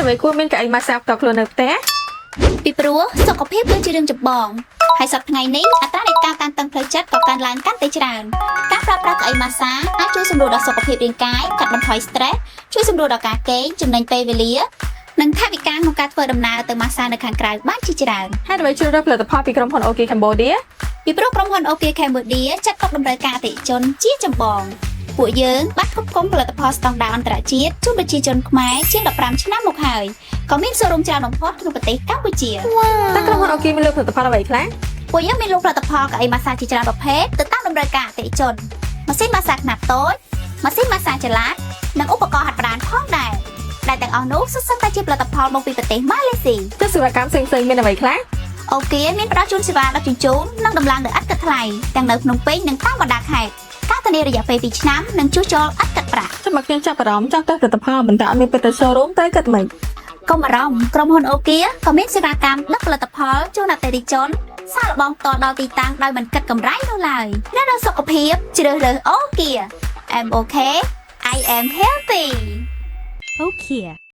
អ្វីគួរមានកៅអីម៉ាស្សាផ្ទាល់ខ្លួននៅផ្ទះពីព្រោះសុខភាពគឺជារឿងចម្បងហើយសប្តាហ៍ថ្ងៃនេះអត្រានៃការតានតឹងផ្លូវចិត្តក៏កើនឡើងកាន់តែច្រើនការប្រើប្រាស់កៅអីម៉ាស្សាអាចជួយសម្រួលដល់សុខភាពរាងកាយកាត់បន្ថយ stress ជួយសម្រួលដល់ការគេងចំណេញពេលវេលានិងថវិកាក្នុងការធ្វើដំណើរទៅម៉ាស្សានៅខាងក្រៅបានជាច្រើនហើយអ្វីជ្រើសរើសផលិតផលពីក្រុមហ៊ុន OK Cambodia ពីព្រោះក្រុមហ៊ុន OK Cambodia ចាត់ទុកតម្រូវការអតិថិជនជាចម្បងពួកយើងបានគ្រប់គ្រងផលិតផលស្តង់ដារអន្តរជាតិជូនប្រជាជនខ្មែរជាង15ឆ្នាំមកហើយក៏មានសូរ៉ូមច្រើនបំផុតក្នុងប្រទេសកម្ពុជាតើក្រុមហ៊ុន OK មានលក់ផលិតផលអ្វីខ្លះពួកយើងមានលក់ផលិតផលកៅអីម៉ាស្សាជាច្រើនប្រភេទទៅតាមតម្រូវការអតិថិជនម៉ាស៊ីនម៉ាស្សាខ្នាតតូចម៉ាស៊ីនម៉ាស្សាចល័តនិងឧបករណ៍ហាត់ប្រាណផងដែរដែលទាំងអស់នោះសុទ្ធសឹងតែជាផលិតផលមកពីប្រទេសម៉ាឡេស៊ីទស្សនកម្មផ្សេងៗមានអ្វីខ្លះអូខេមានផ្ដល់ជូនសេវាដឹកជញ្ជូននិងដំឡើងដោយឥតគិតថ្លៃទាំងនៅភ្នំពេញនិងតាមបណ្ដាខេត្តការធានារយៈពេល2ឆ្នាំនិងជួសជុលឥតគិតប្រាក់ចាំមកខ្ញុំចាប់អារម្មណ៍ចង់ទៅផលិតផលមិនតែអត់មានទៅ showroom ទៅគិតមិនកុំបារម្ភក្រុមហ៊ុនអូគីក៏មានសេវាកម្មដឹកផលិតផលជូនអតិថិជនសាកល្បងផ្ទាល់ដល់ទីតាំងដោយមិនគិតកម្រៃនោះឡើយអ្នកដល់សុខភាពជ្រើសរើសអូគី I'm okay I am healthy Okay